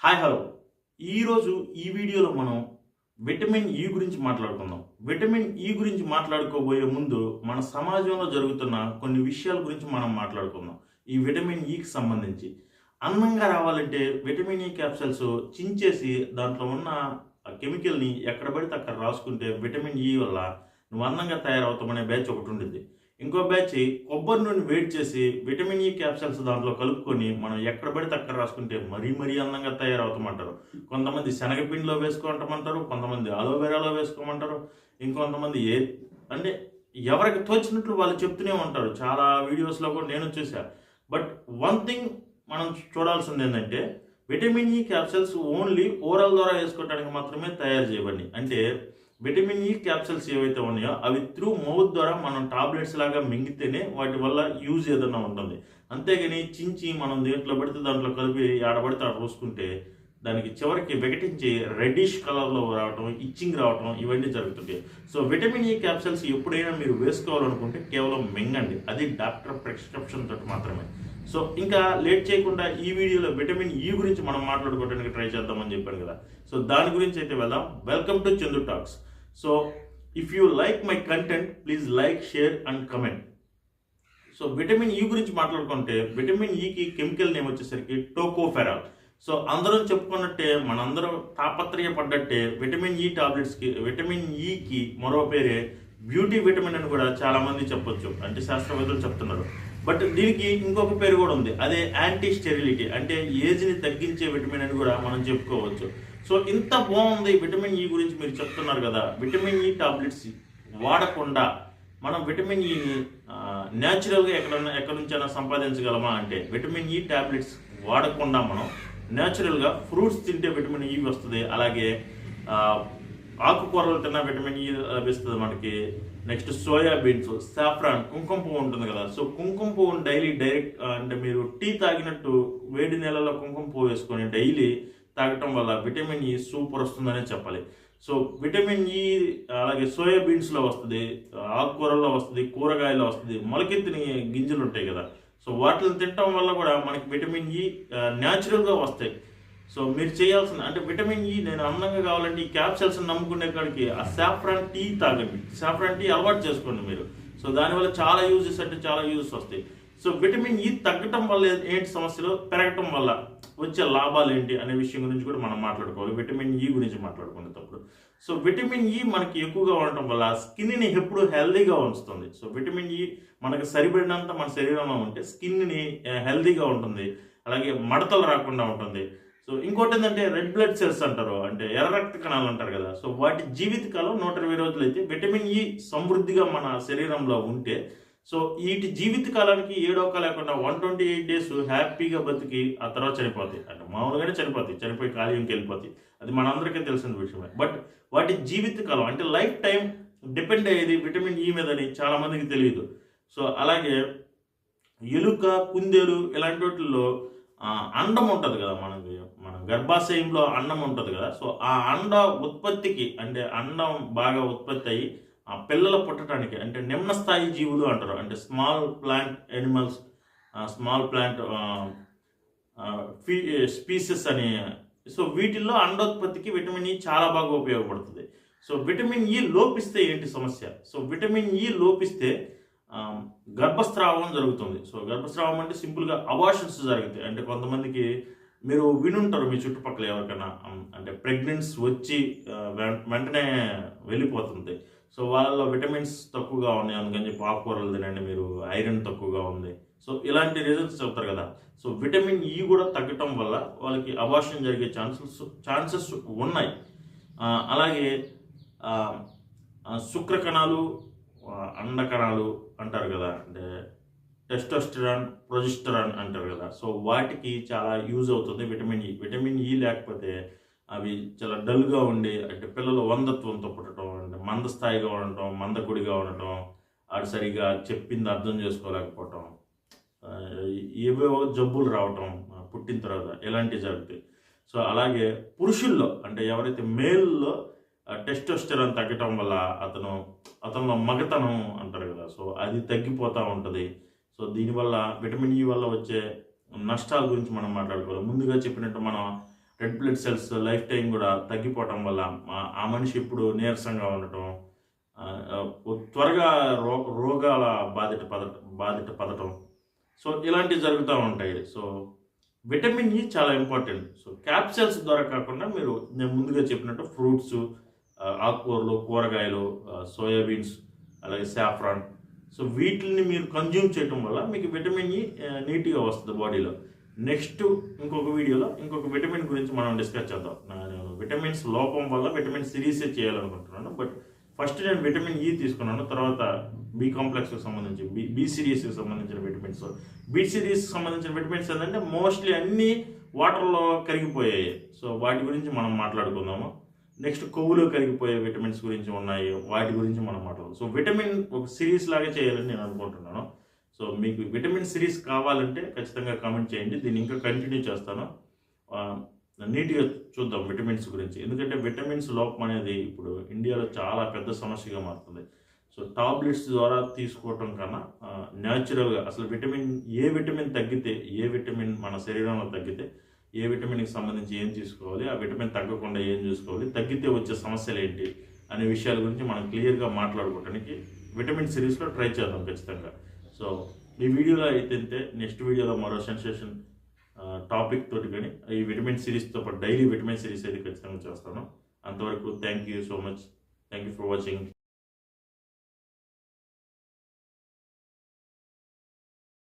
Hi hello ఈరోజు ఈ వీడియోలో మనం విటమిన్ ఈ గురించి మాట్లాడుకుందాం. విటమిన్ ఈ గురించి మాట్లాడుకోబోయే ముందు మన సమాజంలో జరుగుతున్న కొన్ని విషయాల గురించి మనం మాట్లాడుకుందాం. ఈ విటమిన్ ఈకి సంబంధించి అందంగా రావాలంటే విటమిన్ ఈ క్యాప్సూల్స్ చించేసి దాంట్లో ఉన్న కెమికల్ని ఎక్కడ పడితే అక్కడ రాసుకుంటే విటమిన్ ఈ వల్ల నువ్వు అందంగా తయారవుతామనే బ్యాచ్ ఒకటి ఉంటుంది. ఇంకో బ్యాచ్ కొబ్బరి నూనె వేడి చేసి విటమిన్ ఈ క్యాప్సూల్స్ దాంట్లో కలుపుకొని మనం ఎక్కడ పడితే అక్కడ రాసుకుంటే మరీ అందంగా తయారవుతామంటారు. కొంతమంది శనగపిండిలో వేసుకోమంటారు, కొంతమంది అలోవెరాలో వేసుకోమంటారు, ఇంకొంతమంది అంటే ఎవరికి తోచినట్లు వాళ్ళు చెప్తూనే ఉంటారు. చాలా వీడియోస్లో కూడా నేను చూసా. బట్ వన్ థింగ్ మనం చూడాల్సింది ఏంటంటే vitamin E capsules only oral ద్వారా వేసుకోవడానికి మాత్రమే తయారు చేయబడి. అంటే విటమిన్ ఈ క్యాప్సూల్స్ ఏవైతే ఉన్నాయో అవి త్రూ మౌత్ ద్వారా మనం టాబ్లెట్స్ లాగా మింగితేనే వాటి వల్ల యూజ్ ఏదైనా ఉంటుంది. అంతేగాని చించి మనం దేంట్లో పడితే దాంట్లో కలిపి ఆడబడితే ఆడ పోసుకుంటే దానికి చివరికి వికటించి రెడ్డిష్ కలర్లో రావటం, ఇచ్చింగ్ రావటం ఇవన్నీ జరుగుతుంటాయి. సో విటమిన్ ఈ క్యాప్సూల్స్ ఎప్పుడైనా మీరు వేసుకోవాలనుకుంటే కేవలం మింగండి, అది డాక్టర్ ప్రిస్క్రిప్షన్ తోటి మాత్రమే. సో ఇంకా లేట్ చేయకుండా ఈ వీడియోలో విటమిన్ ఈ గురించి మనం మాట్లాడుకోవడానికి ట్రై చేద్దామని చెప్పాను కదా. సో దాని గురించి అయితే వెళ్దాం. Welcome to Chandu talks. So if you like my content please like, share and comment. So vitamin E గురించి మాట్లాడుకుంటే విటమిన్ ఈకి కెమికల్ నేమ్ వచ్చేసరికి టోకోఫెరాల్. సో అందరం చెప్పుకున్నట్టే మనందరం తాపత్రయపడ్డట్టే విటమిన్ ఈ టాబ్లెట్స్కి విటమిన్ ఈకి మరో పేరే బ్యూటీ విటమిన్ అని కూడా చాలామంది చెప్పొచ్చు, అంటే శాస్త్రవేత్తలు చెప్తున్నారు. బట్ దీనికి ఇంకొక పేరు కూడా ఉంది, అదే యాంటీ స్టెరిలిటీ, అంటే ఏజ్ని తగ్గించే విటమిన్ అని కూడా మనం చెప్పుకోవచ్చు. సో ఇంత బాగుంది విటమిన్ ఈ గురించి మీరు చెప్తున్నారు కదా. విటమిన్ ఈ టాబ్లెట్స్ వాడకుండా మనం విటమిన్ ఈని న్యాచురల్గా ఎక్కడి నుంచైనా సంపాదించగలమా అంటే విటమిన్ ఈ టాబ్లెట్స్ వాడకుండా మనం న్యాచురల్గా ఫ్రూట్స్ తింటే విటమిన్ ఈ వస్తుంది. అలాగే ఆకుకూరలు తిన్న విటమిన్ ఈ లభిస్తుంది మనకి. నెక్స్ట్ సోయాబీన్స్, సాఫ్రాన్, కుంకుమ పువ్వు ఉంటుంది కదా. సో కుంకుమ పువ్వుని డైలీ డైరెక్ట్ అంటే మీరు టీ తాగినట్టు వేడి నెలలో కుంకుమ పువ్వు వేసుకొని డైలీ తాగటం వల్ల విటమిన్ ఈ సూపర్ వస్తుందనే చెప్పాలి. సో విటమిన్ ఈ అలాగే సోయాబీన్స్లో వస్తుంది, ఆకుకూరల్లో వస్తుంది, కూరగాయల్లో వస్తుంది, మొలకెత్తిన గింజలు ఉంటాయి కదా. సో వాటిని తినటం వల్ల కూడా మనకి విటమిన్ ఈ న్యాచురల్గా వస్తాయి. సో మీరు చేయాల్సింది అంటే విటమిన్ ఈ నేను అందంగా కావాలంటే ఈ క్యాప్సూల్స్ నమ్ముకునే కాడికి ఆ సాఫ్రాన్ టీ తాగండి, సాఫ్రాన్ టీ అలవాటు చేసుకోండి మీరు. సో దానివల్ల చాలా యూజెస్ అంటే చాలా యూజెస్ వస్తాయి. సో విటమిన్ ఈ తగ్గటం వల్ల ఏంటి సమస్యలు, పెరగటం వల్ల వచ్చే లాభాలు ఏంటి అనే విషయం గురించి కూడా మనం మాట్లాడుకోవాలి. విటమిన్ ఈ గురించి మాట్లాడుకునేటప్పుడు సో విటమిన్ ఈ మనకి ఎక్కువగా ఉండటం వల్ల స్కిన్ని ఎప్పుడు హెల్దీగా ఉంచుతుంది. సో విటమిన్ ఈ మనకు సరిపడినంత మన శరీరంలో ఉంటే స్కిన్ని హెల్దీగా ఉంటుంది, అలాగే మడతలు రాకుండా ఉంటుంది. సో ఇంకోటి ఏంటంటే రెడ్ బ్లడ్ సెల్స్ అంటారు, అంటే ఎర్ర రక్త కణాలు అంటారు కదా. సో వాటి జీవితకాలం 120 రోజులు అయితే విటమిన్ ఈ సమృద్ధిగా మన శరీరంలో ఉంటే సో వీటి జీవితకాలానికి ఏడోక లేకుండా 128 డేస్ హ్యాపీగా బతికి ఆ తర్వాత చనిపోతాయి. అంటే మామూలుగానే చనిపోయి కాలేయంకి వెళ్ళిపోతాయి. అది మనందరికీ తెలిసిన విషయమే. బట్ వాటి జీవితకాలం అంటే లైఫ్ టైం డిపెండ్ అయ్యేది విటమిన్ ఈ మీదని చాలా మందికి తెలియదు. సో అలాగే ఎలుక, కుందేలు ఇలాంటి వాటిల్లో అండం ఉంటుంది కదా, మన గర్భాశయంలో అండం ఉంటుంది కదా. సో ఆ అండ ఉత్పత్తికి అంటే అండం బాగా ఉత్పత్తి అయ్యి ఆ పిల్లలు పుట్టడానికి అంటే నిమ్న స్థాయి జీవులు అంటారు, అంటే small plant animals, small plant species అని. సో వీటిల్లో అండోత్పత్తికి విటమిన్ ఈ చాలా బాగా ఉపయోగపడుతుంది. సో విటమిన్ ఈ లోపిస్తే ఏంటి సమస్య? సో విటమిన్ ఈ లోపిస్తే గర్భస్రావం జరుగుతుంది. సో గర్భస్రావం అంటే సింపుల్గా అబార్షన్స్ జరుగుతాయి. అంటే కొంతమందికి మీరు వినుంటారు మీ చుట్టుపక్కల ఎవరికైనా, అంటే ప్రెగ్నెన్సీ వచ్చి వెంటనే వెళ్ళిపోతుంది. సో వాళ్ళలో విటమిన్స్ తక్కువగా ఉన్నాయి అందుకని చెప్పి ఆకుకూరలు తినండి మీరు, ఐరన్ తక్కువగా ఉంది. సో ఇలాంటి రీజన్స్ చెప్తారు కదా. సో విటమిన్ ఈ కూడా తగ్గటం వల్ల వాళ్ళకి అబార్షన్ జరిగే ఛాన్సెస్ ఉన్నాయి. అలాగే శుక్రకణాలు, అండకణాలు అంటారు కదా, అంటే టెస్టోస్టెరాన్, ప్రొజెస్టెరాన్ అంటారు కదా. సో వాటికి చాలా యూజ్ అవుతుంది విటమిన్ ఈ. విటమిన్ ఈ లేకపోతే అవి చాలా డల్గా ఉండి అంటే పిల్లలు వందత్వంతో పుట్టడం, అంటే మందస్థాయిగా ఉండటం, మందగుడిగా ఉండటం, ఆడు సరిగా చెప్పింది అర్థం చేసుకోలేకపోవటం, ఏవేవో జబ్బులు రావటం పుట్టిన తర్వాత ఇలాంటివి జరుగుతాయి. సో అలాగే పురుషుల్లో అంటే ఎవరైతే మేల్లో టెస్టోస్టెరాన్ తగ్గటం వల్ల అతనిలో మగతనం అంటారు కదా. సో అది తగ్గిపోతూ ఉంటుంది. సో దీనివల్ల విటమిన్ ఈ వల్ల వచ్చే నష్టాల గురించి మనం మాట్లాడుకోవాలి. ముందుగా చెప్పినట్టు మనం red blood cells life time కూడా తగ్గిపోవటం వల్ల ఆ మనిషి ఇప్పుడు నీరసంగా ఉండటం, త్వరగా రోగాల బాధిత పడటం, సో ఇలాంటివి జరుగుతూ ఉంటాయి. సో విటమిన్ ఈ చాలా ఇంపార్టెంట్. సో క్యాప్సూల్స్ ద్వారా కాకుండా మీరు నేను ముందుగా చెప్పినట్టు ఫ్రూట్స్, ఆకుకూరలు, కూరగాయలు, సోయాబీన్స్, అలాగే సాఫ్రాన్, సో వీటిని మీరు కన్జ్యూమ్ చేయడం వల్ల మీకు విటమిన్ ఈ నీట్గా వస్తుంది బాడీలో. నెక్స్ట్ ఇంకొక వీడియోలో ఇంకొక విటమిన్ గురించి మనం డిస్కస్ చేద్దాం. నేను విటమిన్స్ లోపం వల్ల విటమిన్ సిరీసే చేయాలనుకుంటున్నాను, బట్ ఫస్ట్ నేను విటమిన్ ఈ తీసుకున్నాను, తర్వాత బి కాంప్లెక్స్కి సంబంధించి బి సిరీస్కి సంబంధించిన విటమిన్స్. బి సిరీస్కి సంబంధించిన విటమిన్స్ ఏంటంటే మోస్ట్లీ అన్నీ వాటర్లో కరిగిపోయాయి. సో వాటి గురించి మనం మాట్లాడుకుందాము. నెక్స్ట్ కొవ్వులో కరిగిపోయే విటమిన్స్ గురించి ఉన్నాయి, వాటి గురించి మనం మాట్లాడదాం. సో విటమిన్ ఒక సిరీస్ లాగా చేయాలని నేను అనుకుంటున్నాను. సో మీకు విటమిన్ సిరీస్ కావాలంటే ఖచ్చితంగా కామెంట్ చేయండి, దీన్ని ఇంకా కంటిన్యూ చేస్తాను. నీట్గా చూద్దాం విటమిన్స్ గురించి, ఎందుకంటే విటమిన్స్ లోపం అనేది ఇప్పుడు ఇండియాలో చాలా పెద్ద సమస్యగా మారుతుంది. సో టాబ్లెట్స్ ద్వారా తీసుకోవటం కన్నా న్యాచురల్గా అసలు ఏ విటమిన్ తగ్గితే, ఏ విటమిన్ మన శరీరంలో తగ్గితే, ఏ విటమిన్కి సంబంధించి ఏం తీసుకోవాలి, ఆ విటమిన్ తగ్గకుండా ఏం చూసుకోవాలి, తగ్గితే వచ్చే సమస్యలు ఏంటి అనే విషయాల గురించి మనం క్లియర్గా మాట్లాడుకోవడానికి విటమిన్ సిరీస్లో ట్రై చేద్దాం ఖచ్చితంగా. సో ఈ వీడియోలో అయితే నెక్స్ట్ వీడియోలో మరో సెన్సేషన్ టాపిక్ తోటి కానీ ఈ విటమిన్ సిరీస్తో పాటు డైలీ విటమిన్ సిరీస్ అయితే ఖచ్చితంగా చేస్తాను. అంతవరకు thank you so much. Thank you for watching.